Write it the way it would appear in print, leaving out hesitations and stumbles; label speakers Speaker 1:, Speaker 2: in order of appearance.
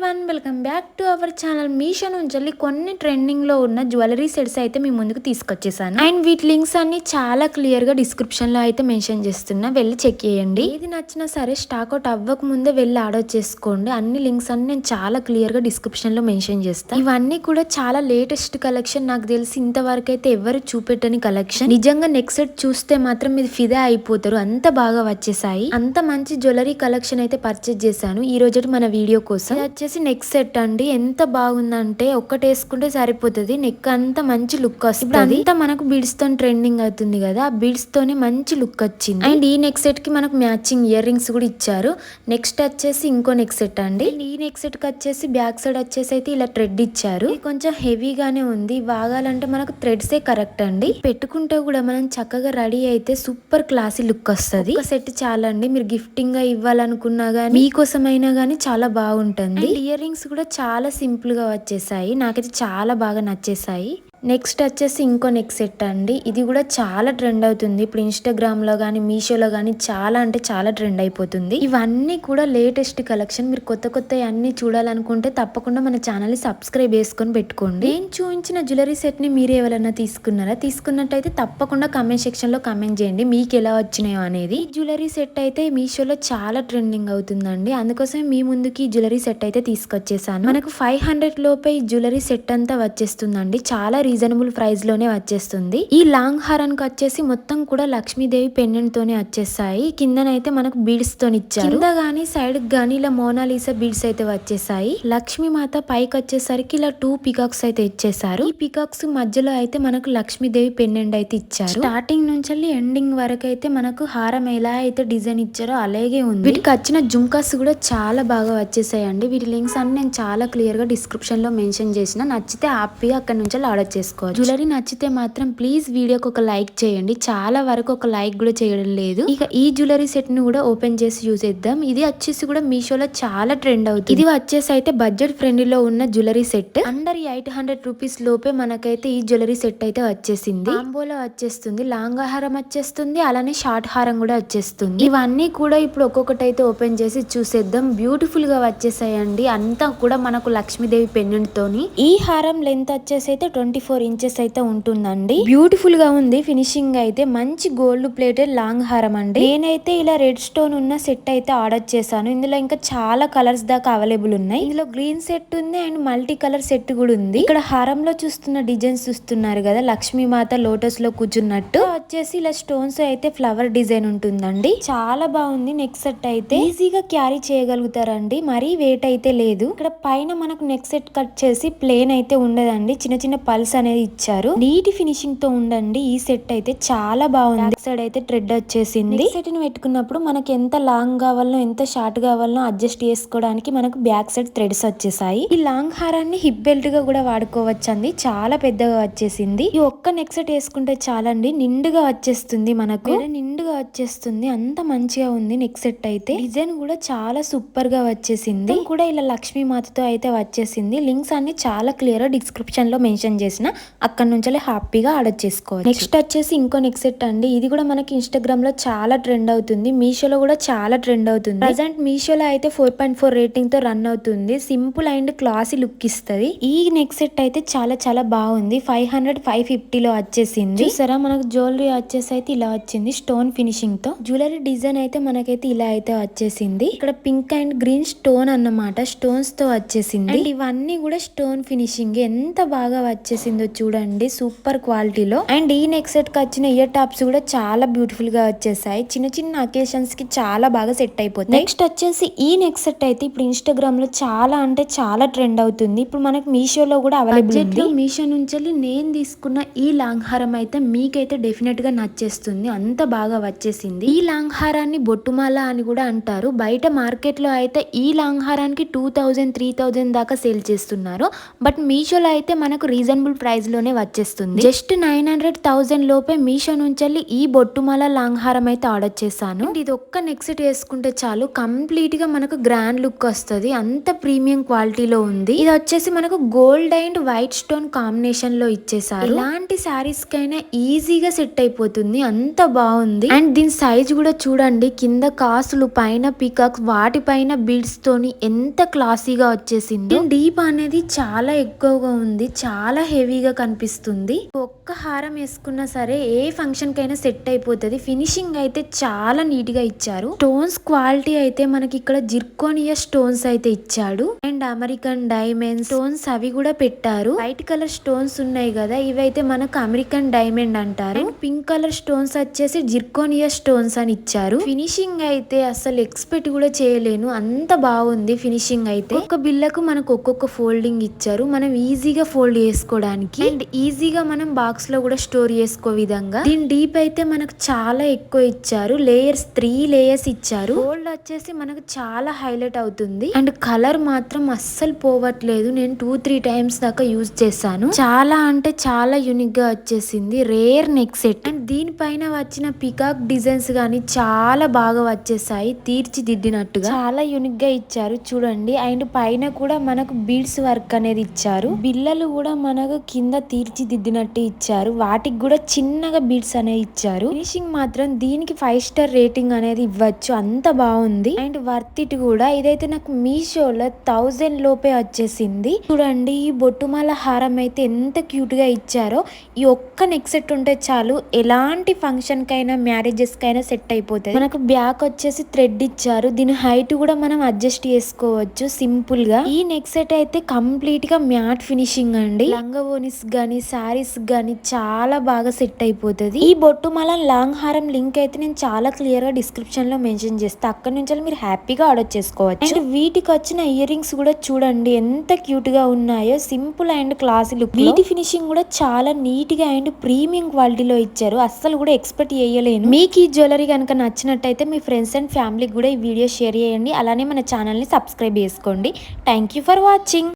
Speaker 1: Everyone, welcome back to our channel. Meesho నుంచి కొన్ని trending లో ఉన్న జ్యువెలరీ సెట్స్ అయితే మీ ముందుకు తీసుకొచ్చేసాను. అండ్ వీటి లింక్స్ అన్ని చాలా క్లియర్ గా డిస్క్రిప్షన్ లో అయితే మెన్షన్ చేస్తున్నా, వెళ్ళి చెక్ చేయండి. ఏది నచ్చినా సరే స్టాక్ అవుట్ అవ్వక ముందే వెళ్ళి ఆర్డర్ చేసుకోండి. అన్ని లింక్స్ అన్ని నేను చాలా క్లియర్ గా డిస్క్రిప్షన్ లో మెన్షన్ చేస్తాను. ఇవన్నీ కూడా చాలా లేటెస్ట్ కలెక్షన్. నాకు తెలిసి ఇంతవరకు అయితే ఎవరు చూపెట్టని కలెక్షన్. నిజంగా నెక్స్ట్ సెట్ చూస్తే మాత్రం మీరు ఫిదా అయిపోతారు, అంత బాగా వచ్చేసాయి. అంత మంచి జ్యువెలరీ కలెక్షన్ అయితే పర్చేజ్ చేశాను ఈ రోజు మన వీడియో కోసం. ఇది వచ్చేసి నెక్ సెట్ అండి. ఎంత బాగుందంటే ఒక్కటి వేసుకుంటే సరిపోతుంది, నెక్ అంతా మంచి లుక్ వస్తుంది. అంతా మనకు బీడ్స్ తో ట్రెండింగ్ అవుతుంది కదా, ఆ బీడ్స్ తోనే మంచి లుక్ వచ్చింది. అండ్ ఈ నెక్ సెట్ కి మనకు మ్యాచింగ్ ఇయర్ రింగ్స్ కూడా ఇచ్చారు. నెక్స్ట్ వచ్చేసి ఇంకో నెక్ సెట్ అండి. ఈ నెక్ సెట్ కి వచ్చేసి బ్యాక్ సైడ్ వచ్చేసి అయితే ఇలా థ్రెడ్ ఇచ్చారు. ఇది కొంచెం హెవీగానే ఉంది, వాగాలంటే మనకు థ్రెడ్స్ ఏ కరెక్ట్ అండి. పెట్టుకుంటే కూడా మనం చక్కగా రెడీ అయితే సూపర్ క్లాసీ లుక్ వస్తుంది. ఒక సెట్ చాలండి, మీరు గిఫ్టింగ్ గా ఇవ్వాలనుకున్నా గానీ మీకోసమైనా గానీ చాలా బాగుంటుంది. ఇయర్ రింగ్స్ కూడా చాలా సింపుల్ గా వచ్చేసాయి, నాకైతే చాలా బాగా నచ్చేసాయి. నెక్స్ట్ వచ్చేసి ఇంకో నెక్ సెట్ అండి. ఇది కూడా చాలా ట్రెండ్ అవుతుంది ఇప్పుడు ఇన్స్టాగ్రామ్ లో గానీ మీషోలో గానీ, చాలా అంటే చాలా ట్రెండ్ అయిపోతుంది. ఇవన్నీ కూడా లేటెస్ట్ కలెక్షన్. మీరు కొత్త కొత్త అన్ని చూడాలనుకుంటే తప్పకుండా మన ఛానల్ ని సబ్స్క్రైబ్ చేసుకొని పెట్టుకోండి. నేను చూపించిన జ్యువెలరీ సెట్ ని మీరు ఎవరైనా తీసుకున్నారా? తీసుకున్నట్టయితే తప్పకుండా కామెంట్ సెక్షన్ లో కామెంట్ చేయండి మీకు ఎలా వచ్చినాయో అనేది. ఈ జ్యువెలరీ సెట్ అయితే మీషోలో చాలా ట్రెండింగ్ అవుతుందండి, అందుకోసం మీ ముందుకి ఈ జ్యువెలరీ సెట్ అయితే తీసుకొచ్చేసాను. మనకు 500 లోపే ఈ జ్యువెలరీ సెట్ అంతా వచ్చేస్తుందండి, చాలా రీజనబుల్ ప్రైస్ లోనే వచ్చేస్తుంది. ఈ లాంగ్ హారానికి వచ్చేసి మొత్తం కూడా లక్ష్మీదేవి పెండెంట్ తోనే వచ్చేసాయి. కిందనైతే మనకు బీడ్స్ తోని ఇచ్చారు. కింద గానీ సైడ్ గానీ ఇలా మోనాలిసా బీడ్స్ అయితే వచ్చేసాయి. లక్ష్మీ మాత పైకి వచ్చేసరికి ఇలా 2 పికాక్స్ అయితే ఇచ్చేసారు. ఈ పికాక్స్ మధ్యలో అయితే మనకు లక్ష్మీదేవి పెండెంట్ అయితే ఇచ్చారు. స్టార్టింగ్ నుంచి ఎండింగ్ వరకు అయితే మనకు హారం ఎలా అయితే డిజైన్ ఇచ్చారో అలాగే ఉంది. వీటికి వచ్చిన జుంకాస్ కూడా చాలా బాగా వచ్చేసాయండి. వీటి లింక్స్ అన్ని నేను చాలా క్లియర్ గా డిస్క్రిప్షన్ లో మెన్షన్ చేసిన, నచ్చితే హ్యాపీగా అక్కడ నుంచి ఆర్డర్ చేసుకోవచ్చు. జ్యువెలరీ నచ్చితే మాత్రం ప్లీజ్ వీడియోకి ఒక లైక్ చేయండి, చాలా వరకు ఒక లైక్ కూడా చేయడం లేదు. ఇక ఈ జ్యువెలరీ సెట్ ని కూడా ఓపెన్ చేసి యూజ్ చేద్దాం. ఇది వచ్చేసి కూడా మీషోలో చాలా ట్రెండ్ అవుతుంది. ఇది వచ్చేసి అయితే బడ్జెట్ ఫ్రెండ్లీ లో ఉన్న జ్యువెలరీ సెట్. అండర్ 800 రూపీస్ లోపే మనకైతే ఈ జ్యువెలరీ సెట్ అయితే వచ్చేసింది. కాంబోలో వచ్చేస్తుంది, లాంగ్ హారం వచ్చేస్తుంది, అలానే షార్ట్ హారం కూడా వచ్చేస్తుంది. ఇవన్నీ కూడా ఇప్పుడు ఒక్కొక్కటి అయితే ఓపెన్ చేసి చూసేద్దాం. బ్యూటిఫుల్ గా వచ్చేసాయండి, అంతా కూడా మనకు లక్ష్మీదేవి పెండెంట్ తోని. ఈ హారం లెంత్ వచ్చేసి అయితే 24 ఇంచెస్ అయితే ఉంటుందండి. బ్యూటిఫుల్ గా ఉంది ఫినిషింగ్ అయితే. మంచి గోల్డ్ ప్లేటెడ్ లాంగ్ హారం అండి. నేనైతే ఇలా రెడ్ స్టోన్ ఉన్న సెట్ అయితే ఆర్డర్ చేశాను. ఇందులో ఇంకా చాలా కలర్స్ దాకా అవైలబుల్ ఉన్నాయి. ఇందులో గ్రీన్ సెట్ ఉంది అండ్ మల్టీ కలర్ సెట్ కూడా ఉంది. ఇక్కడ హారంలో చూస్తున్న డిజైన్స్ చూస్తున్నారు కదా, లక్ష్మీ మాత లోటస్ లో కూర్చున్నట్టు వచ్చేసి ఇలా స్టోన్స్ అయితే ఫ్లవర్ డిజైన్ ఉంటుందండి. చాలా బాగుంది. నెక్ సెట్ అయితే ఈజీగా క్యారీ చేయగలుగుతారండి, మరీ వెయిట్ అయితే లేదు. ఇక్కడ పైన మనకు నెక్ సెట్ కట్ చేసి ప్లేన్ అయితే ఉండదండి, చిన్న చిన్న పల్స్ అనేది ఇచ్చారు. నీటి ఫినిషింగ్ తో ఉండండి ఈ సెట్ అయితే, చాలా బాగుంది. బ్యాక్ సైడ్ అయితే థ్రెడ్ వచ్చేసింది. సెట్ ని పెట్టుకున్నప్పుడు మనకి ఎంత లాంగ్ కావాలనో ఎంత షార్ట్ కావాలనో అడ్జస్ట్ చేసుకోవడానికి మనకు బ్యాక్ సైడ్ థ్రెడ్స్ వచ్చేసాయి. ఈ లాంగ్ హారాన్ని హిప్ బెల్ట్ గా కూడా వాడుకోవచ్చు అండి, చాలా పెద్దగా వచ్చేసింది. ఈ ఒక్క నెక్ సెట్ వేసుకుంటే చాలండి, నిండుగా వచ్చేస్తుంది, మనకు నిండుగా వచ్చేస్తుంది. అంత మంచిగా ఉంది నెక్ సెట్ అయితే. డిజైన్ కూడా చాలా సూపర్ గా వచ్చేసింది. కూడా ఇలా లక్ష్మీ మాతతో అయితే వచ్చేసింది. లింక్స్ అన్ని చాలా క్లియర్ డిస్క్రిప్షన్ లో మెన్షన్ చేసిన, అక్కడ నుంచి హ్యాపీగా ఆర్డర్ చేసుకోవచ్చు. నెక్స్ట్ వచ్చేసి ఇంకో నెక్ సెట్ అండి. ఇది కూడా మనకి ఇన్స్టాగ్రామ్ లో చాలా ట్రెండ్ అవుతుంది, మీషోలో కూడా చాలా ట్రెండ్ అవుతుంది. ప్రజెంట్ మీషోలో అయితే 4.4 రేటింగ్ తో రన్ అవుతుంది. సింపుల్ అండ్ క్లాసీ లుక్ ఇస్తుంది. ఈ నెక్ సెట్ అయితే చాలా చాలా బాగుంది. 500 550 లో వచ్చేసింది. చూసారా, మనకు జ్యువెలరీ వచ్చేసి అయితే ఇలా వచ్చింది స్టోన్ ఫినిషింగ్ తో. జ్యువెలరీ డిజైన్ అయితే మనకైతే ఇలా అయితే వచ్చేసింది. ఇక్కడ పింక్ అండ్ గ్రీన్ స్టోన్ అన్నమాట, స్టోన్స్ తో వచ్చేసింది. అండ్ ఇవన్నీ కూడా స్టోన్ ఫినిషింగ్, ఎంత బాగా వచ్చేసిందో చూడండి, సూపర్ క్వాలిటీలో. అండ్ ఈ నెక్ సెట్ కి వచ్చిన ఇయర్ టాప్స్ కూడా చాలా బ్యూటిఫుల్ గా వచ్చేసాయి. చిన్న చిన్న అకేషన్స్ కి చాలా బాగా సెట్ అయిపోతుంది. నెక్స్ట్ వచ్చేసి ఈ నెక్ సెట్ అయితే ఇప్పుడు ఇన్స్టాగ్రామ్ లో చాలా అంటే చాలా ట్రెండ్ అవుతుంది. ఇప్పుడు మనకి మీషోలో కూడా అవైలబుల్ ఉంది. మీషో నుంచి నేను తీసుకున్న ఈ లాంగ్ హారం అయితే మీకైతే డెఫినెట్ గా నచ్చేస్తుంది, అంత బాగా వచ్చేసింది. ఈ లాంగ్ హారాన్ని బొట్టుమాల అని కూడా అంటారు. బయట మార్కెట్ లో అయితే ఈ లాంగ్ హారానికి 2000 3000 దాకా సేల్ చేస్తున్నారు. బట్ మీషోలో అయితే మనకు రీజనబుల్ ప్రైస్ లోనే వచ్చేస్తుంది. జస్ట్ 900,000 లోపే మీషో నుంచి ఈ బొట్టుమాల లాంగ్ హారం అయితే ఆర్డర్ చేశాను. ఇది ఒక్క నెక్ సెట్ వేసుకుంటే చాలు కంప్లీట్ గా మనకు గ్రాండ్ లుక్ వస్తుంది. అంత ప్రీమియం క్వాలిటీలో ఉంది. ఇది వచ్చేసి మనకు gold and white stone combination లో ఇచ్చేసారు. ఎలాంటి శారీస్ కైనా ఈజీగా సెట్ అయిపోతుంది. అంత బాగుంది. అండ్ దీని సైజ్ కూడా చూడండి, కింద కాసులు, పైన పీకాక్స్, వాటిపైన బీడ్స్ తోని ఎంత క్లాసీగా వచ్చేసింది. డీప్ అనేది చాలా ఎక్కువగా ఉంది, చాలా హెవీగా కనిపిస్తుంది. ఒక్క హారం వేసుకున్నా సరే ఏ ఫంక్షన్ కైనా సెట్ అయిపోతుంది. ఫినిషింగ్ అయితే చాలా నీట్ గా ఇచ్చారు. స్టోన్స్ క్వాలిటీ అయితే మనకి ఇక్కడ జిర్కోనియా స్టోన్స్ అయితే ఇచ్చాడు. అండ్ అమెరికన్ డైమండ్ స్టోన్స్ అవి కూడా పెట్టారు. వైట్ కలర్ స్టోన్స్ ఉన్నాయి కదా, ఇవైతే మనకు అమెరికన్ డైమండ్ అంటారు. అండ్ పింక్ కలర్ స్టోన్స్ వచ్చేసి జిర్కోనియా స్టోన్స్ అని ఇచ్చారు. ఫినిషింగ్ అయితే అసలు ఎక్స్పెక్ట్ కూడా చేయలేను, అంత బాగుంది ఫినిషింగ్ అయితే. ఒక బిల్లకు మనకు ఒక్కొక్క ఫోల్డింగ్ ఇచ్చారు, మనం ఈజీగా ఫోల్డ్ చేసుకోవడానికి. అండ్ ఈజీగా మనం బాక్స్ లో కూడా స్టోర్ చేసుకో విధంగా. దీని డీప్ అయితే మనకు చాలా ఎక్కువ ఇచ్చారు. లేయర్స్ 3 లేయర్స్ ఇచ్చారు. గోల్డ్ వచ్చేసి మనకు చాలా హైలైట్ అవుతుంది. అండ్ కలర్ మాత్రం అస్సలు పోవట్లేదు. నేను 2-3 టైమ్స్ దాకా యూజ్ చేశాను. చాలా అంటే చాలా యూనిక్ గా వచ్చేసింది. Rare neck set. అండ్ దీనిపైన వచ్చిన పికాక్ డిజైన్స్ గానీ చాలా బాగా వచ్చేసాయి, తీర్చిదిద్దినట్టుగా చాలా యూనిక్ గా ఇచ్చారు చూడండి. అండ్ పైన కూడా మనకు బీడ్స్ వర్క్ అనేది ఇచ్చారు. బిల్లలు కూడా మనకు కింద తీర్చిదిద్దినట్టు ఇచ్చారు. వాటికి కూడా చిన్నగా బీడ్స్ అనేవి ఇచ్చారు. ఫినిషింగ్ మాత్రం దీనికి 5 స్టార్ రేటింగ్ అనేది ఇవ్వచ్చు, అంత బాగుంది. అండ్ వర్త్ ఇట్ కూడా. ఇదైతే నాకు మీషోలో 1000 లోపే వచ్చేసింది. చూడండి ఈ బొట్టుమాల హారం అయితే ఎంత క్యూట్ గా ఇచ్చారో. ఈ ఒక్క నెక్ సెట్ ఉంటే చాలు, ఎలాంటి ఫంక్షన్ కైనా మ్యారేజెస్ కైనా సెట్ అయిపోతుంది. మనకు బ్యాక్ వచ్చేసి థ్రెడ్ ఇచ్చారు. దీని హైట్ కూడా మనం అడ్జస్ట్ చేసుకోవచ్చు సింపుల్ గా. ఈ నెక్ సెట్ అయితే కంప్లీట్ గా మ్యాట్ ఫినిషింగ్ అండి. లంగవోనిస్ గానీ సారీస్ గానీ చాలా బాగా సెట్ అయిపోతుంది. ఈ బొట్టుమాల లాంగ్ హారం లింక్ అయితే నేను చాలా క్లియర్ గా డిస్క్రిప్షన్ లో మెన్షన్ చేస్తా, అక్కడ నుంచి మీరు హ్యాపీగా ఆర్డర్ చేసుకోవచ్చు. అండ్ వీటికి వచ్చిన ఇయర్ రింగ్స్ కూడా చూడండి ఎంత క్యూట్ గా ఉన్నాయో, సింపుల్ అండ్ క్లాసీ లుక్. వీటి ఫినిషింగ్ కూడా చాలా నీట్ గా అండ్ ప్రీమియం క్వాలిటీలో ఇచ్చారు. అస్సలు కూడా ఎక్స్పెక్ట్ చేయలేను. మీకు ఈ జ్యువెలరీ కనుక నచ్చినట్టయితే మీ ఫ్రెండ్స్ అండ్ ఫ్యామిలీకి కూడా ఈ వీడియో షేర్ చేయండి. అలానే మన ఛానల్ ని సబ్స్క్రైబ్ చేసుకోండి. Thank you for watching.